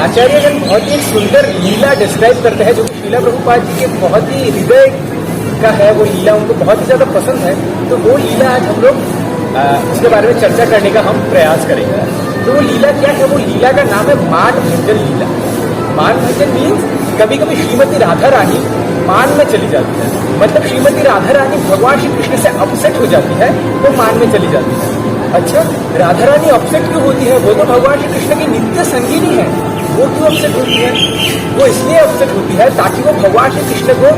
आचार्यगण बहुत ही एक सुंदर लीला डिस्क्राइब करते हैं, जो कि श्रीला प्रभुपाद जी के बहुत ही हृदय का है। वो लीला उनको बहुत ही ज्यादा पसंद है। तो वो लीला आज हम लोग उसके बारे में चर्चा करने का हम प्रयास करेंगे। तो वो लीला क्या है? वो लीला का नाम है मान भंजन लीला। मान भंजन मीन्स कभी कभी श्रीमती राधा रानी मान में चली जाती है, मतलब श्रीमती राधा रानी भगवान श्री कृष्ण से अपसेट हो जाती है तो मान में चली जाती है। अच्छा, राधा रानी अपसेट क्यों होती है? वो तो भगवान श्री कृष्ण की नित्य संगिनी है, वो क्यों अपसेट होती है? वो इसलिए अपसेट होती है ताकि वो भगवान श्री कृष्ण को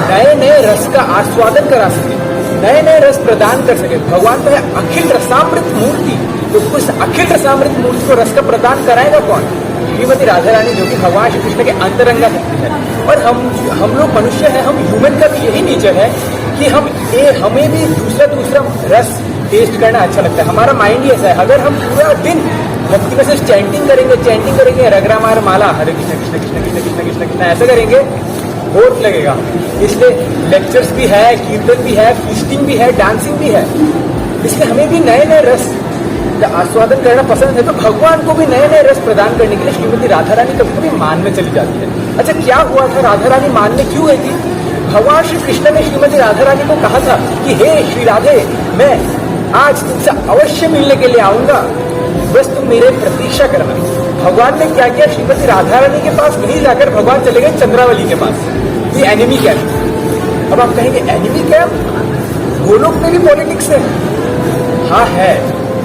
नए नए रस का आस्वादन करा सके, नए नए रस प्रदान कर सके। भगवान तो है अखिल रसामृत मूर्ति, तो उस अखिल रसामृत मूर्ति को रस का प्रदान कराएगा कौन? श्रीमती राधा रानी, जो कि भगवान श्री कृष्ण के अंतरंगा शक्ति है। और हम लोग मनुष्य हैं, हम ह्यूमन का भी यही नेचर है कि हमें भी दूसरा रस टेस्ट करना अच्छा लगता है। हमारा माइंड ही ऐसा है। अगर हम पूरा दिन भक्ति में से चैंटिंग करेंगे रगरामार माला हरे कृष्ण कृष्ण कृष्ण कृष्ण कृष्ण कृष्ण कृष्ण ऐसा करेंगे, बोर लगेगा। इसलिए लेक्चर्स भी है, कीर्तन भी है, फीस्टिंग भी है, डांसिंग भी है। इसलिए हमें भी नए नए रस का आस्वादन करना पसंद है। तो भगवान को भी नए नए रस प्रदान करने के लिए श्रीमती राधा रानी कभी कभी मान में चली जाती है। अच्छा, क्या हुआ था? राधा रानी मान में क्यों गई थी? भगवान श्री कृष्ण ने श्रीमती राधा रानी को कहा था कि हे श्री राधे, मैं आज तुमसे अवश्य मिलने के लिए आऊंगा, बस तुम मेरे प्रतीक्षा करना। भगवान ने क्या किया? श्रीमती राधा रानी के पास नहीं जाकर भगवान चले गए चंद्रावली के पास, ये एनिमी कैंप। अब आप कहेंगे एनिमी कैंप? गोलोक में भी पॉलिटिक्स है। हाँ है,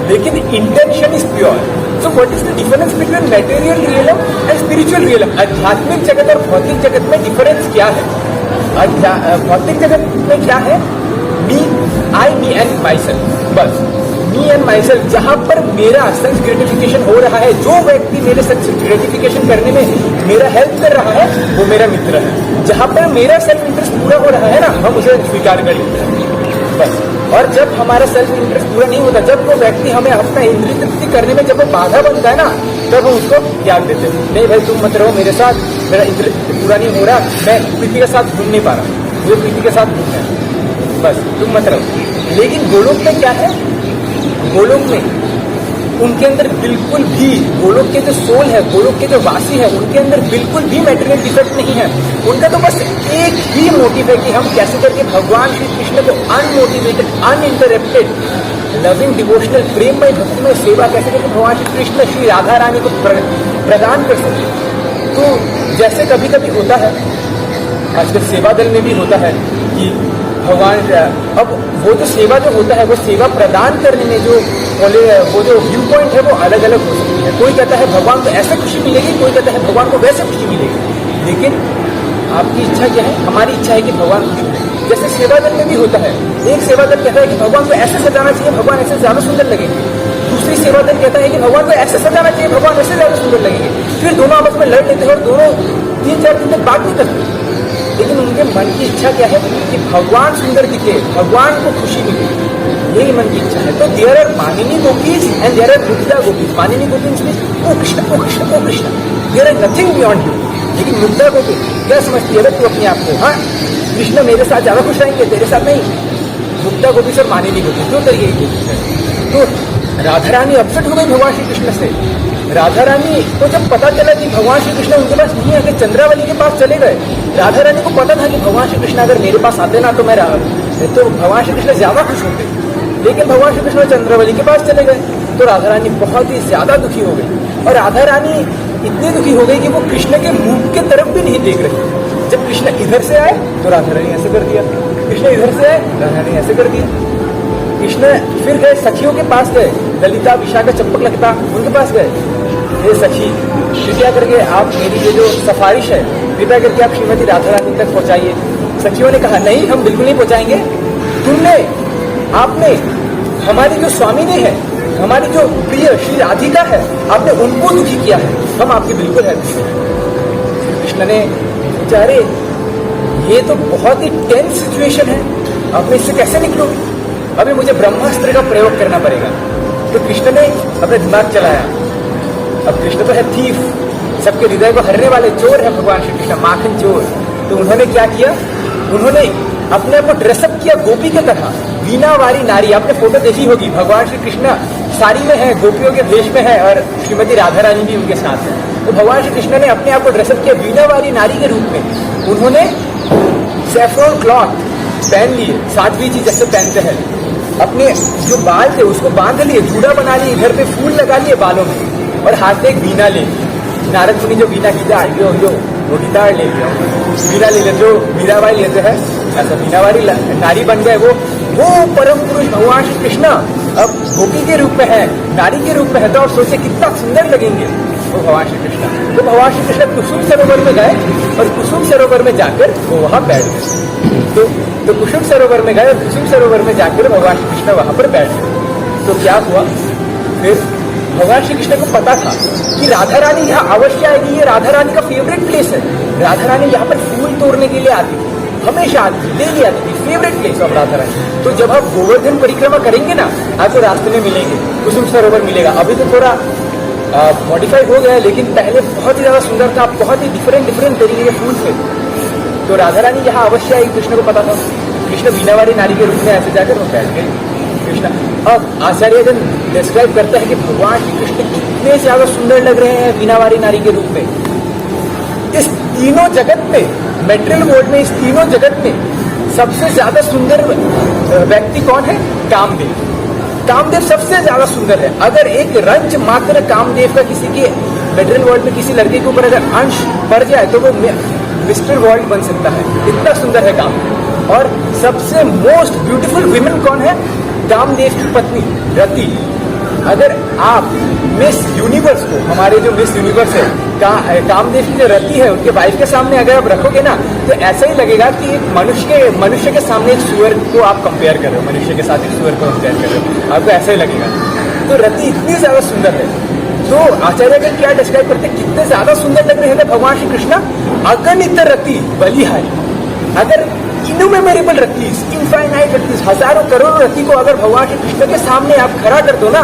लेकिन intention is pure. So what is the difference between material realm and spiritual realm? आध्यात्मिक जगत और भौतिक जगत में डिफरेंस क्या है? भौतिक जगत में क्या है? मी एंड माई सेल्फ, बस मी एंड माई सेल्फ। जहां पर मेरा सेल्फ ग्रेटिफिकेशन हो रहा है, जो व्यक्ति मेरे सेल्फ ग्रेटिफिकेशन करने में मेरा हेल्प कर रहा है, वो मेरा मित्र है। जहां पर मेरा सेल्फ इंटरेस्ट पूरा हो रहा है ना, हम उसे स्वीकार कर लेते हैं, बस। और जब हमारा सेल्फ इंटरेस्ट पूरा नहीं होता, जब वो व्यक्ति हमें अपना इंद्रिय तृप्ति करने में जब वो बाधा बनता है ना, तब हम उसको त्याग देते हैं। नहीं भाई, तुम मत रहो मेरे साथ, मेरा इंद्रिय पूरा नहीं हो रहा, मैं प्रीति के साथ घूम नहीं पा रहा, मुझे प्रीति के साथ घूमना है, बस तुम मत रहो। लेकिन गोलोक में क्या है? गोलोक में उनके अंदर बिल्कुल भी, गोलोक के जो सोल है, गोलोक के जो वासी है, उनके अंदर बिल्कुल भी मेटेरियल डिफेक्ट नहीं है। उनका तो बस एक ही मोटिव है कि हम कैसे करके भगवान श्री कृष्ण को अनमोटिवेटेड, अनइंटरप्टेड, लविंग, डिवोशनल, प्रेममय, भक्तिमय सेवा कैसे करके भगवान श्री कृष्ण श्री राधा रानी को प्रदान कर सके। तो जैसे कभी कभी होता है, आजकल सेवा दल में भी होता है कि भगवान, अब वो जो सेवा जो होता है, वो सेवा प्रदान करने में वो जो व्यू पॉइंट है वो अलग अलग हो सकती है। कोई कहता है भगवान को ऐसे खुशी मिलेगी, कोई कहता है भगवान को वैसे खुशी मिलेगी। लेकिन आपकी इच्छा क्या है? हमारी इच्छा है कि भगवान खुश मिले। जैसे सेवा दल में भी होता है, एक सेवा दल कहता है कि भगवान को ऐसे सजाना चाहिए, भगवान ऐसे ज्यादा सुंदर लगेंगे। दूसरी सेवा दल कहता है कि भगवान को ऐसे सजाना चाहिए, भगवान ऐसे ज्यादा सुंदर लगेंगे। फिर दोनों आपस में लड़ लेते हैं और दोनों 3-4 दिन तक बात नहीं करते। लेकिन उनके मन की इच्छा क्या है? कि भगवान सुंदर दिखे, भगवान को खुशी मिले, यही मन की इच्छा है। तो there are Manini gopis and there are Mugdha gopis. Manini gopis में ओ कृष्ण ओ कृष्ण ओ Krishna, there are nothing beyond you. लेकिन मुग्धा गोपी क्या समझती है तू अपने आप को? हाँ, कृष्ण मेरे साथ ज्यादा खुश रहेंगे, तेरे साथ नहीं। मुग्धा गोपी से मानिनी गोपी दो तरीके की गोपी है। तो राधा रानी अपसेट हो गई भगवान श्री कृष्ण से। राधा रानी को जब पता चला कि भगवान श्री कृष्ण उनके पास नहीं आके चंद्रावली के पास चले गए, राधा रानी को पता था कि भगवान श्री कृष्ण अगर मेरे पास आते ना तो भगवान श्री कृष्ण ज्यादा खुश होते। लेकिन भगवान श्री कृष्ण चंद्रावली के पास चले गए तो राधा रानी बहुत ही ज्यादा दुखी हो गई। और राधा रानी इतनी दुखी हो गई कि वो कृष्ण के मुंह के तरफ भी नहीं देख रही। जब कृष्ण इधर से आए तो राधा रानी ऐसे कर दिया, कृष्ण इधर से आए राधा रानी ऐसे कर दिया। कृष्ण फिर गए सखियों के पास गए, ललिता, विशाखा, चंपकलता, उनके पास गए। ये सखी, कृपया करके आप मेरी ये जो सिफारिश है, कृपया करके आप श्रीमती राधा रानी तक पहुंचाइए। सखियों ने कहा नहीं, हम बिल्कुल नहीं पहुंचाएंगे। आपने हमारी जो स्वामिनी है, हमारी जो प्रिय श्री राधिका है, आपने उनको दुखी किया है, हम आपकी बिल्कुल हेल्प नहीं करेंगे। कृष्ण ने सोचा, अरे ये तो बहुत ही टेंस सिचुएशन है, अब मैं इससे कैसे निकलूंगी? अभी मुझे ब्रह्मास्त्र का प्रयोग करना पड़ेगा। तो कृष्ण ने अपना दिमाग चलाया। अब कृष्ण तो है थीफ, सबके हृदय को हरने वाले चोर है भगवान श्री कृष्ण, माखन चोर। तो उन्होंने क्या किया? उन्होंने अपने आप को ड्रेसअप किया गोपी के तरह, वीणा वारी नारी। आपने फोटो देखी होगी, भगवान श्री कृष्ण साड़ी में है, गोपियों के भेष में है और श्रीमती राधा रानी भी उनके साथ है। तो भगवान श्री कृष्ण ने अपने आप को ड्रेसअप किया वीणा वाली नारी के रूप में। उन्होंने सैफ्रॉन क्लॉथ पहन लिए, साध्वी जी जैसे पहनते हैं, अपने जो बाल थे उसको बांध लिए, जूड़ा बना लिए, घर पे फूल लगा लिए बालों में, और हाथ में एक वीणा ले ली। नारद मुनि जो वीणा गिटार यो वो गिटार ले लिया, वीणा ले लिया, जो वीणाबाई लेते हैं ऐसा वीणावारी नारी बन गए। वो परम पुरुष भगवान श्री कृष्ण अब गोपी के रूप में है, नारी के रूप में है। तो आप सोचे कितना सुंदर लगेंगे वो भगवान श्री कृष्ण। तो भगवान श्री कृष्ण कुसुम सरोवर में गए और कुसुम सरोवर में जाकर वो वहां बैठ गए। तो कुसुम सरोवर में गए और कुसुम सरोवर में जाकर भगवान श्री कृष्ण वहां पर बैठ गए। तो क्या हुआ फिर, भगवान श्री कृष्ण को पता था कि राधा रानी यहाँ अवश्य आएगी, ये राधा रानी का फेवरेट प्लेस है। राधा रानी यहाँ पर फूल तोड़ने के लिए आती थी, हमेशा आती थी, डेली आती थी, favourite place of Radha Rani. तो जब आप गोवर्धन परिक्रमा करेंगे ना, आपको रास्ते में मिलेंगे, कुसुम सरोवर मिलेगा। अभी तो थोड़ा मॉडिफाइड हो गया है, लेकिन पहले बहुत ही ज्यादा सुंदर था, बहुत ही डिफरेंट तरीके के फूल थे। तो राधा रानी यहाँ अवश्य आएगी, कृष्ण को पता था। कृष्ण वीणा वाली नारी के रूप में ऐसे जाकर वो बैठ गए कृष्ण। अब आचार्य जन डिस्क्राइब करते हैं कि भगवान श्री कृष्ण कितने ज्यादा सुंदर लग रहे हैं वीणा वाली नारी के रूप में। इस तीनों जगत में, मेटेरियल वर्ल्ड में, इस तीनों जगत में सबसे ज्यादा सुंदर व्यक्ति कौन है? कामदेव। कामदेव सबसे ज्यादा सुंदर है। अगर एक रंच मात्र कामदेव का किसी के मेटेरियल वर्ल्ड में किसी लड़के के ऊपर अगर अंश पड़ जाए तो वो मिस्टर वर्ल्ड बन सकता है, इतना सुंदर है कामदेव। और सबसे मोस्ट ब्यूटीफुल विमेन कौन है? कामदेव की पत्नी रति। अगर आप मिस यूनिवर्स को, हमारे जो मिस यूनिवर्स है, कामदेव की जो रति है, उनके वाइफ के सामने अगर आप रखोगे ना, तो ऐसा ही लगेगा कि एक मनुष्य के सामने एक सुअर को आप कंपेयर कर रहे हो, मनुष्य के साथ एक सुअर को कंपेयर कर रहे हो, आपको ऐसा ही लगेगा। तो रति इतनी ज्यादा सुंदर है। तो आचार्य का क्या डिस्क्राइब करते हैं, कितने ज्यादा सुंदर लग रहे हैं भगवान श्री कृष्ण। अगणित रति बलिहारी, अगर इनमेमोरेबल रतीस, इनफाइनाइट रतीस, हजारों करोड़ों रति को अगर भगवान श्री कृष्ण के सामने आप खड़ा कर दो ना,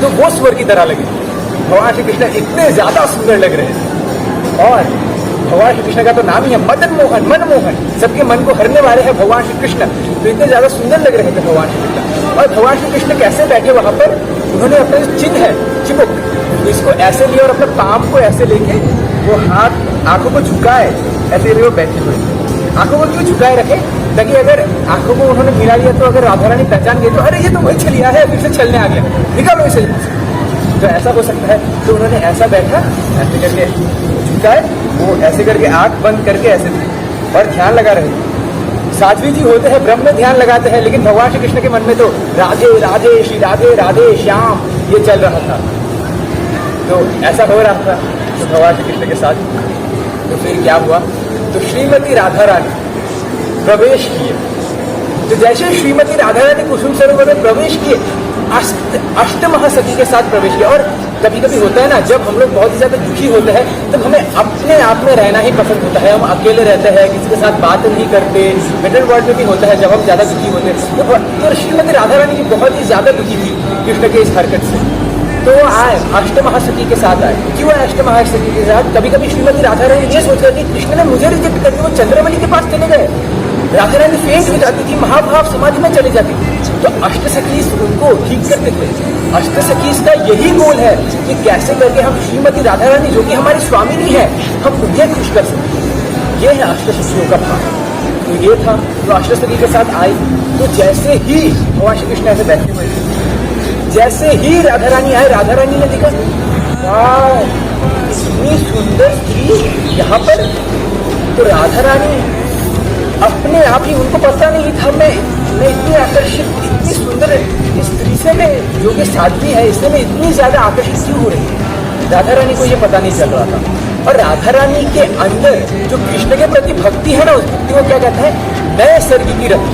तो वो स्वर की तरह लगे। भगवान श्री कृष्ण इतने ज्यादा सुंदर लग रहे हैं। और भगवान श्री कृष्ण का तो नाम ही है मदन मोहन, मनमोहन, सबके मन को हरने वाले हैं भगवान श्री कृष्ण। तो इतने ज्यादा सुंदर लग रहे थे भगवान श्री कृष्ण। और भगवान श्री कृष्ण कैसे बैठे वहां पर, उन्होंने अपना जो चिन्ह है चिबुक, इसको ऐसे लिया और अपने पाम को ऐसे लेके वो हाथ आंखों को झुकाए, ऐसे वो बैठे हुए। आंखों को क्यों झुकाए रखे? ताकि अगर आंखों को उन्होंने मिला लिया तो अगर राधा रानी पहचान गई तो अरे ये तो वही चलिया है, फिर से चलने आ गया, निकालो इसे। तो ऐसा हो सकता है। तो उन्होंने ऐसा बैठा, ऐसे करके झुकाए, वो ऐसे करके आंख बंद करके ऐसे और ध्यान लगा रहे। साध्वी जी होते हैं, ब्रह्म में ध्यान लगाते हैं, लेकिन भगवान श्री कृष्ण के मन में तो राधे राधे श्री राधे राधे श्याम ये चल रहा था। तो ऐसा हो रहा था तो भगवान श्री कृष्ण के साथ। तो फिर क्या हुआ, तो श्रीमती राधा रानी प्रवेश किए। तो जैसे श्रीमती राधा रानी कुसुम सरोवर में प्रवेश किए, अष्टमहासती के साथ प्रवेश किया। और कभी कभी होता है ना, जब हम लोग बहुत ही ज्यादा दुखी होते हैं तब हमें अपने आप में रहना ही पसंद होता है, हम अकेले रहते हैं, किसी के साथ बात नहीं करते। मिडिल वर्ल्ड में भी होता है जब हम ज्यादा दुखी होते हैं। तो श्रीमती राधा रानी की बहुत ही ज्यादा दुखी थी कृष्ण के इस हरकत से। तो वो आए, अष्टमहासती के साथ आए। क्यों आए अष्टमहासती के साथ? कभी कभी श्रीमती राधा रानी ये सोच रही थी कृष्ण ने मुझे रिजेक्ट करके वो चंद्रमणि के पास चले गए। राधा रानी फेंट हो जाती थी, महाभाव समाधि में चली जाती थी। तो अष्टसखीस उनको ठीक करते थे। अष्टसखीस का यही गोल है कि कैसे करके हम श्रीमती राधा रानी जो कि हमारी स्वामिनी है, हम उन्हें खुश कर सकते। ये है अष्टसखियों का भाव। तो ये था, तो अष्टसखी के साथ आई। तो जैसे ही भगवान श्री कृष्ण ऐसे बैठे हुए थे, जैसे ही राधा रानी आए, राधा रानी ने देखा वाह इतनी सुंदर स्त्री यहाँ पर। तो राधा रानी अपने आप ही, उनको पता नहीं था मैं इतनी आकर्षित, इतनी सुंदर स्त्री से मैं, जो कि साध्वी है, इससे मैं इतनी ज्यादा आकर्षित क्यों हो रही है? राधा रानी को ये पता नहीं चल रहा था। और राधा रानी के अंदर जो कृष्ण के प्रति भक्ति है ना, उस भक्ति को क्या कहते हैं? नए सर्गी की रति।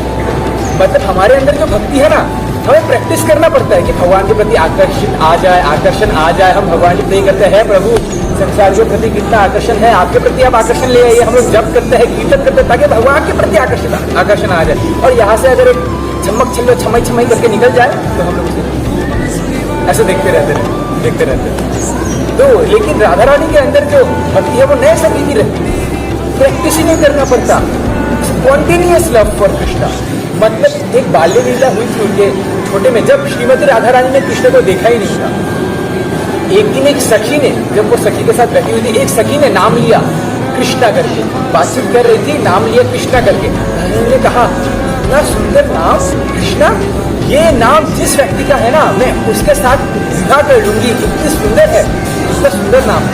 मतलब हमारे अंदर जो भक्ति है ना, हमें प्रैक्टिस करना पड़ता है कि भगवान के प्रति आकर्षण आ जाए। हम भगवान से प्रे करते हैं, प्रभु संसार के प्रति कितना आकर्षण है, आपके प्रति आप आकर्षण ले आइए। हम लोग जप करते हैं, कीर्तन करते हैं, ताकि भगवान के प्रति आकर्षण आ जाए। और यहाँ से अगर एक झमक छल्लो छमई करके निकल जाए तो हम लोग उसे ऐसे देखते रहते हैं। तो लेकिन राधा रानी के अंदर जो भक्ति है वो नए सभी की रहती है, प्रैक्टिस ही नहीं करना पड़ता। Spontaneous love for Krishna. मतलब एक बाल्य लीला हुई थी उनके छोटे में, जब श्रीमती राधा रानी ने कृष्ण को देखा ही नहीं था, एक दिन एक सखी ने, जब वो सखी के साथ बैठी हुई थी, एक सखी ने नाम लिया कृष्णा करके, बातचीत कर रही थी, नाम लिया कृष्णा करके। उन्होंने कहा इतना सुंदर नाम कृष्णा, ये नाम जिस व्यक्ति का है ना, मैं उसके साथ विवाह कर लूंगी, इतनी सुंदर है, इतना सुंदर नाम।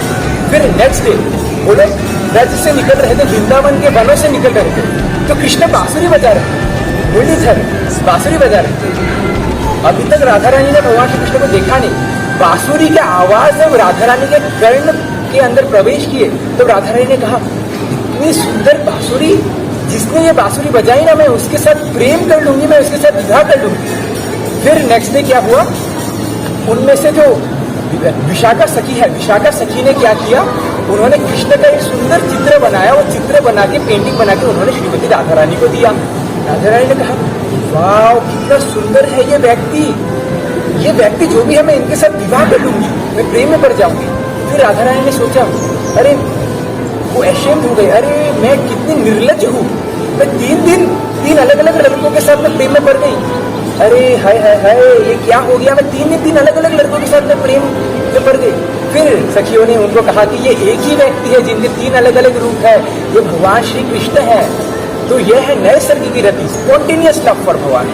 फिर नेक्स्ट डे वो लोग ब्रज से निकल रहे थे, वृंदावन के वनों से निकल रहे थे, तो कृष्ण बांसुरी बजा रहे थे, मुरलीधर बांसुरी बजा रहे थे। अभी तक राधा रानी ने भगवान श्री कृष्ण को देखा नहीं। बांसुरी के आवाज जब राधा रानी के कर्ण के अंदर प्रवेश किए तो राधा रानी ने कहा इतनी सुंदर बांसुरी, जिसने ये बांसुरी बजाई ना, मैं उसके साथ प्रेम कर लूंगी, मैं उसके साथ विवाह कर लूंगी। फिर नेक्स्ट डे क्या हुआ, उनमें से जो विशाखा सखी है, विशाखा सखी ने क्या किया, उन्होंने कृष्ण का एक सुंदर चित्र बनाया, वो चित्र बना के, पेंटिंग बना के उन्होंने श्रीमती राधा रानी को दिया। राधा रानी ने कहा वाह कितना सुंदर है ये व्यक्ति, ये व्यक्ति जो भी है, मैं इनके साथ विवाह कर लूंगी, मैं प्रेम में पड़ जाऊंगी। फिर राधा रानी ने सोचा, अरे वो अशेम्ड हो गए, अरे मैं कितनी निर्लज हूँ, मैं 3 दिन 3 अलग अलग लड़कों के साथ मैं प्रेम में पड़ गई। अरे हाय हाय हाय, ये क्या हो गया, मैं 3 दिन 3 अलग अलग लड़कों के साथ मैं प्रेम में पड़ गई। फिर सखियों ने उनको कहा कि ये एक ही व्यक्ति है जिनके 3 अलग अलग रूप है, ये भगवान श्री कृष्ण है। तो यह है नए सर्ग की रति, स्पॉन्टेनियस लव फॉर भगवान।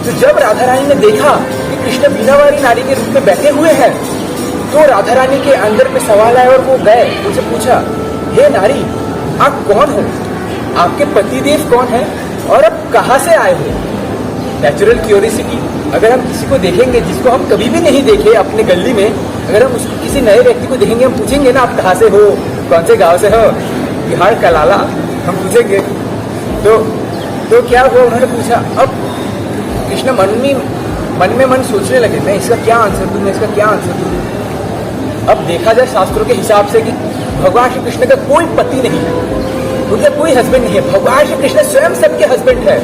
तो जब राधा रानी ने देखा कि कृष्ण बीनावारी नारी के रूप में बैठे हुए हैं, तो राधा रानी के अंदर पे सवाल आया और वो गए, उनसे पूछा, हे नारी आप कौन हो, आपके पतिदेव कौन है और आप कहाँ से आए हो। नेचुरल क्यूरियोसिटी, अगर हम किसी को देखेंगे जिसको हम कभी भी नहीं देखे अपने गली में, अगर हम उसको किसी नए व्यक्ति को देखेंगे, हम पूछेंगे ना आप कहाँ से हो, कौन से गांव से हो, बिहार कलाला, हम पूछेंगे। तो क्या हुआ, उन्होंने पूछा। अब कृष्ण मन में मन सोचने लगे, मैं इसका क्या आंसर दूं, मैं इसका क्या आंसर दूं। अब देखा जाए शास्त्रों के हिसाब से कि भगवान श्री कृष्ण का कोई पति नहीं है, उनका कोई हस्बैंड नहीं है, भगवान श्री कृष्ण स्वयं सबके हस्बैंड है।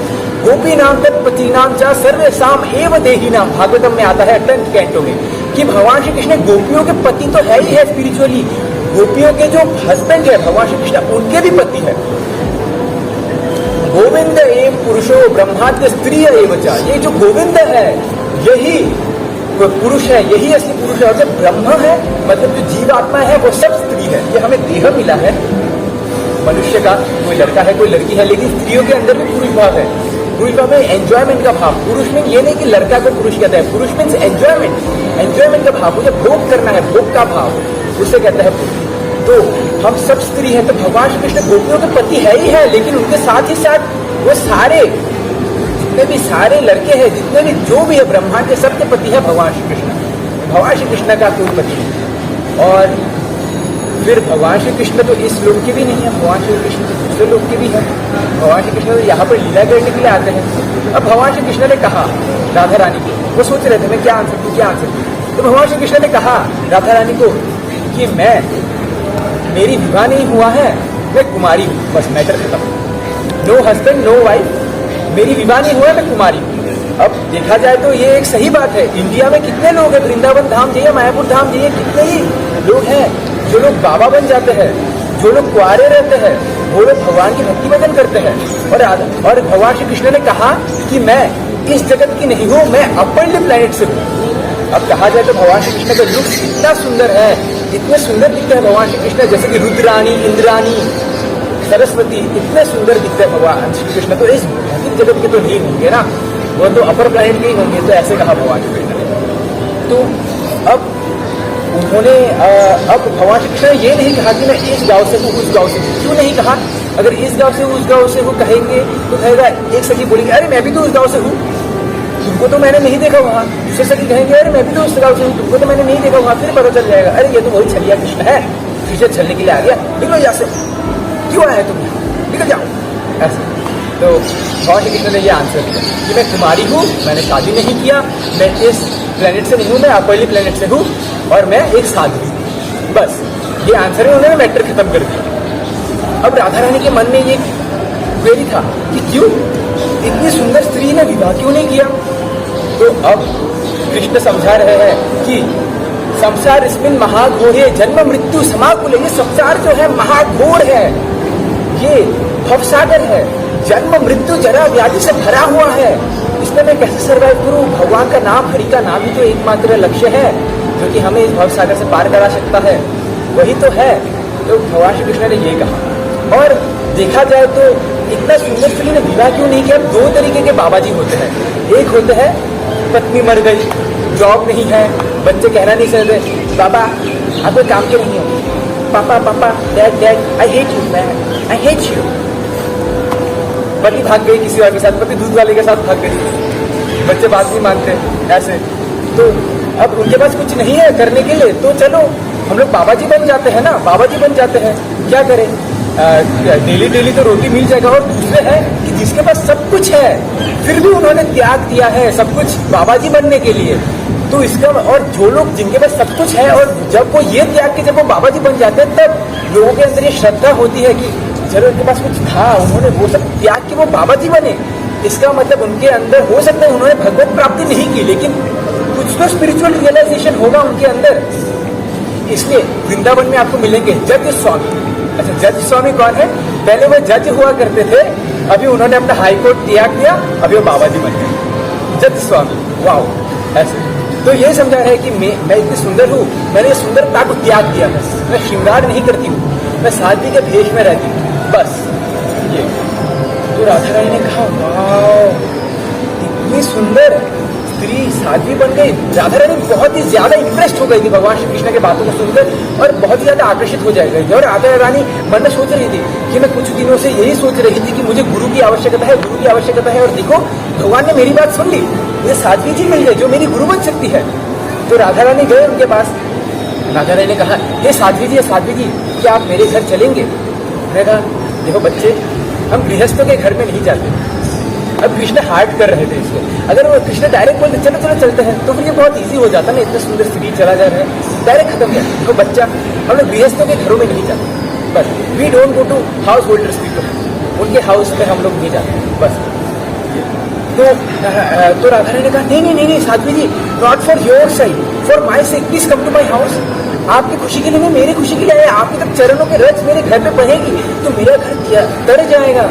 गोपी नाम तक पति नाम चा सर्वे साम एव देही नाम, भागवतम में आता है 10th कैंटो में कि भगवान श्री कृष्ण गोपियों के पति तो है ही है स्पिरिचुअली, गोपियों के जो हस्बैंड है भगवान श्री कृष्ण उनके भी पति है। गोविंद एव पुरुषो ब्रह्माद्य स्त्री एव च, ये जो गोविंद है यही पुरुष है, यही असली पुरुष है। और जो ब्रह्म है मतलब जो जीवात्मा है वो सब स्त्री है। ये हमें देह मिला है मनुष्य का, कोई लड़का है कोई लड़की है, लेकिन स्त्रियों के अंदर भी पुरुष भाव है। पुरुष भाव में एंजॉयमेंट का भाव, पुरुष में ये नहीं कि लड़का को पुरुष कहता है, पुरुष मीन्स एंजॉयमेंट का भाव, मुझे भोग करना है, भोग का भाव, उसे कहता है पुरुष। तो हम सब स्त्री हैं, तो भगवान श्री कृष्ण गोपियों के पति है ही है, लेकिन उनके साथ ही साथ वो सारे जितने भी सारे लड़के हैं, जितने भी जो भी है ब्रह्मांड के सबके पति है भगवान श्री कृष्ण। भगवान श्री कृष्ण का कोई पति नहीं। और फिर भगवान श्री कृष्ण तो इस लोक के भी नहीं है, भगवान श्री कृष्ण तो दूसरे लोक के भी है। भगवान श्री कृष्ण तो यहाँ पर लीला करने के लिए आते हैं। अब भगवान श्री कृष्ण ने कहा राधा रानी को, वो सोच रहे थे मैं क्या आंसर दूं, क्या आंसर दूं। तो भगवान श्री कृष्ण ने कहा राधा रानी को कि मेरी विवाह नहीं हुआ है, मैं कुमारी हूँ, बस मैटर खत्म। नो हस्बैंड नो वाइफ, मेरी विवाह नहीं हुआ है, मैं कुमारी हूँ। अब देखा जाए तो ये एक सही बात है। इंडिया में कितने लोग हैं, वृंदावन धाम जाइए, मायापुर धाम जाइए, कितने ही लोग हैं जो लोग बाबा बन जाते हैं, जो लोग कुआरे रहते हैं, वो लोग भगवान की भक्ति भजन करते हैं। और भगवान श्री कृष्ण ने कहा कि मैं इस जगत की नहीं हूँ, मैं अपर प्लेनेट से हूँ। अब कहा जाए तो भगवान श्री कृष्ण का लुक इतना सुंदर है, इतने सुंदर दिखते हैं भगवान श्री कृष्ण, जैसे कि रुद्रानी, इंद्रानी, सरस्वती, इतने सुंदर दिखते हैं भगवान श्री कृष्ण। तो इस भौतिक जगत के तो नहीं होंगे ना, वो तो अपर प्लैनेट के ही होंगे। तो ऐसे कहा भगवान श्री कृष्ण ने। तो अब उन्होंने अब भगवान श्री कृष्ण ने ये नहीं कहा कि मैं इस गांव से हूँ उस गांव से हूँ। क्यों नहीं कहा? अगर इस गांव से उस गांव से हूँ कहेंगे तो कहेगा, एक सखी बोलेगी अरे मैं भी तो उस गांव से हूँ, तुमको तो मैंने नहीं देखा वहाँ। दूसरे सखी कहेंगे अरे मैं भी तो उस गांव से हूँ, तुमको तो मैंने नहीं देखा वहाँ। फिर पता चल जाएगा अरे ये तो वही छलिया कृष्ण है, पीछे छलने के लिए आ गया, निकलो यहाँ से, क्यों आए तुम, निकल जाओ। ऐसे तो भगवान श्री कृष्ण ने ये आंसर दिया कि मैं कुमारी हूँ, मैंने शादी नहीं किया, मैं इस प्लेनेट से नहीं हूँ, मैं अपरली प्लेनेट से हूँ और मैं एक साध्वी। बस ये आंसर है, उन्होंने मैटर खत्म कर दिया। अब राधा रानी के मन में ये क्वेरी था कि क्यों इतनी सुंदर स्त्री ने विवाह क्यों नहीं किया। तो अब कृष्ण समझा रहे हैं कि संसार इसमें महाघोर है, जन्म मृत्यु समाकुल है। ये संसार जो है महाघोर है, ये भवसागर है, जन्म मृत्यु जरा व्याधि से भरा हुआ है, इसमें मैं कैसे सर्वाइव करूं? भगवान का नाम, हरि का नाम ही तो एकमात्र लक्ष्य है जो कि हमें इस भवसागर से पार करा सकता है, वही तो है। तो भगवान श्री कृष्ण ने ये कहा। और देखा जाए तो इतना सुंदर स्त्री ने विवाह क्यों नहीं किया? दो तरीके के बाबा जी होते हैं। एक होते हैं पत्नी मर गई, जॉब नहीं है, बच्चे कहना नहीं सकते, बाबा आप कोई काम के नहीं हो, पापा पापा dad dad I hate you man, I hate you. पति भाग गई किसी और के साथ, पति दूध वाले के साथ भाग गई, बच्चे बात नहीं मानते ऐसे। तो अब उनके पास कुछ नहीं है करने के लिए, तो चलो हम लोग बाबा जी बन जाते हैं ना, बाबा जी बन जाते हैं। क्या करें, डेली डेली तो रोटी मिल जाएगा। और दूसरे है कि जिसके पास सब कुछ है फिर भी उन्होंने त्याग दिया है सब कुछ बाबा जी बनने के लिए, तो इसका, और जो लोग जिनके पास सब कुछ है और जब वो ये त्याग के जब वो बाबा जी बन जाते हैं, तब लोगों के अंदर ये श्रद्धा होती है कि चलो उनके पास कुछ था, उन्होंने वो सब त्याग के वो बाबा जी बने। इसका मतलब उनके अंदर हो सकता है उन्होंने भगवत प्राप्ति नहीं की, लेकिन कुछ तो स्पिरिचुअल रियलाइजेशन होगा उनके अंदर। इसलिए वृंदावन में आपको मिलेंगे जज स्वामी। अच्छा, जज स्वामी कौन है? पहले वो जज हुआ करते थे, अभी उन्होंने अपना हाई कोर्ट त्याग दिया, अभी वो बाबा जी बन गए जज स्वामी। वाओ, ऐसे तो ये समझा है कि मैं इतनी सुंदर हूँ, मैंने सुंदरता को त्याग दिया है, मैं श्रृंगार नहीं करती हूँ, मैं सादगी के भेष में रहती हूँ, बस ये। तो राधा रानी ने कहा वाओ, इतनी सुंदर स्त्री साध्वी बन गई। राधा रानी बहुत ही ज्यादा इंप्रेस्ड हो गई थी भगवान श्री कृष्ण के बातों को सुनकर, और बहुत ही ज्यादा आकर्षित हो जाएगी। और राधा रानी मन में सोच रही थी कि मैं कुछ दिनों से यही सोच रही थी कि मुझे गुरु की आवश्यकता है, गुरु की आवश्यकता है, और देखो भगवान ने मेरी बात सुन ली, मुझे साध्वी जी मिल गई जो मेरी गुरु बन सकती है। तो राधा रानी गए उनके पास। राधा रानी ने कहा, हे साध्वी जी, साध्वी जी, क्या आप मेरे घर चलेंगे? मैंने कहा, देखो बच्चे, हम गृहस्थों के घर में नहीं जाते। अब कृष्ण हार्ड कर रहे थे इसको, अगर वो कृष्ण डायरेक्ट बोलते चलो चलो चलते हैं तो फिर ये बहुत इजी हो जाता ना, इतने सुंदर स्त्री चला जा रहा है, डायरेक्ट खत्म किया। तो बच्चा, हम लोग गृहस्थों के घरों में नहीं जाते, बस we don't go to householders people, उनके हाउस में हम लोग नहीं जाते, बस। तो राधा रानी ने कहा, नहीं नहीं नहीं Sadhvi ji, not for your side, for my sake, please come to my house. आपकी खुशी के लिए नहीं, मेरी खुशी के लिए आए। आपके जब चरणों के रज मेरे घर पे बहेगी तो मेरा घर तर जाएगा।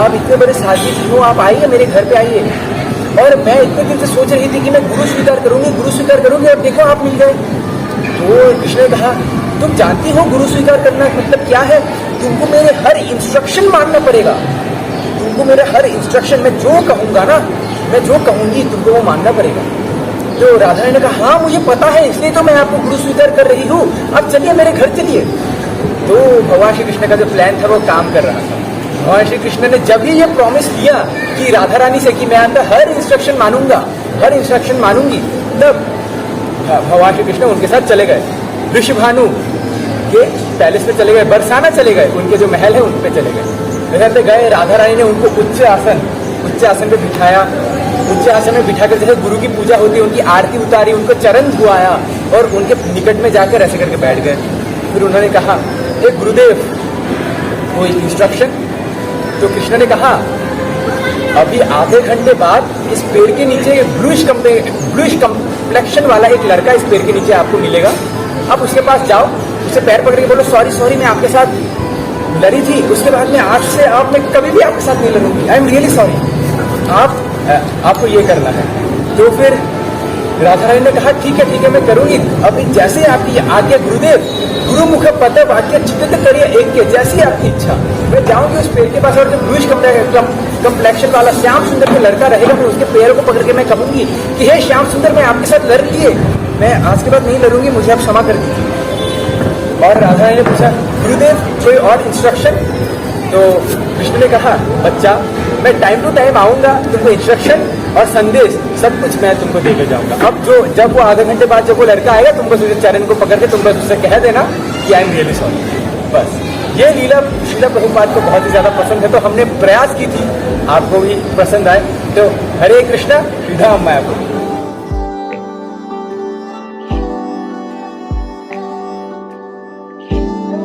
आप इतने बड़े साध्वी जी हो, आप आइए मेरे घर पे आइए। और मैं इतने दिन से सोच रही थी कि मैं गुरु स्वीकार करूंगी, गुरु स्वीकार करूंगी, और देखो आप मिल गए। तो कृष्ण ने कहा, तुम जानती हो गुरु स्वीकार करना मतलब क्या है? तुमको मेरे हर इंस्ट्रक्शन मानना पड़ेगा, तुमको मेरे हर इंस्ट्रक्शन में जो कहूंगा ना, मैं जो कहूंगी तुमको वो मानना पड़ेगा। तो राधा रानी ने कहा, हाँ मुझे पता है, इसलिए तो मैं आपको गुरु स्वीकार कर रही हूँ, अब चलिए मेरे घर चलिए। तो भगवान श्री कृष्ण का जो प्लान था वो काम कर रहा था। भगवान श्री कृष्ण ने जब ही ये प्रॉमिस किया कि राधा रानी से कि मैं आपका हर इंस्ट्रक्शन मानूंगा, हर इंस्ट्रक्शन मानूंगी, तब भगवान श्री कृष्ण उनके साथ चले गए, ऋषभानु के पैलेस पे चले गए, बरसाना चले गए, उनके जो महल है उन पे चले गए। इधर पे गए, राधा रानी ने उनको उच्च आसन पे बिठाया, उच्च आसन में बिठाकर जैसे गुरु की पूजा होती है उनकी आरती उतारी, उनको चरण धुआया और उनके निकट में जाकर ऐसे करके बैठ गए। फिर उन्होंने कहा, हे गुरुदेव, कोई इंस्ट्रक्शन? तो कृष्ण ने कहा, अभी आधे घंटे बाद इस पेड़ के नीचे ब्लूइश कम्प्लेक्शन वाला एक लड़का इस पेड़ के नीचे आपको मिलेगा, आप उसके पास जाओ, उसे पैर पकड़ के बोलो, सॉरी सॉरी मैं आपके साथ लड़ी थी, उसके बाद में आज से मैं कभी भी आपके साथ नहीं लड़ूंगी, आई एम रियली सॉरी। आपको ये करना है। तो फिर राधा रानी ने कहा, ठीक है मैं करूंगी। अभी जैसे आपकी आज्ञा गुरुदेव, गुरु मुख पद वाक्य चित्त करिए एक के, जैसी आपकी इच्छा। मैं जाऊंगी उस पेड़ के पास और जो ब्लूइश कम्प्लेक्शन वाला श्याम सुंदर के लड़का रहेगा, मैं उसके पैरों को पकड़ के मैं कहूंगी कि हे श्याम सुंदर, मैं आपके साथ लड़ लिए, मैं आज के बाद नहीं लड़ूंगी, मुझे आप क्षमा कर दीजिए। और राधा रानी ने पूछा, गुरुदेव कोई और इंस्ट्रक्शन? तो कृष्ण ने कहा, बच्चा मैं टाइम टू टाइम आऊंगा, तुमको इंस्ट्रक्शन और संदेश सब कुछ मैं तुमको देकर जाऊंगा। अब जब वो आधे घंटे बाद जब वो लड़का आएगा, तुमको उसके चरण को पकड़ के तुम बस उससे कह देना कि आई एम रियली सॉरी, बस। ये लीला श्रील प्रभुपाद को बहुत ही ज्यादा पसंद है, तो हमने प्रयास की थी आपको भी पसंद आए। तो हरे कृष्णा, श्रीधाम मायापुर।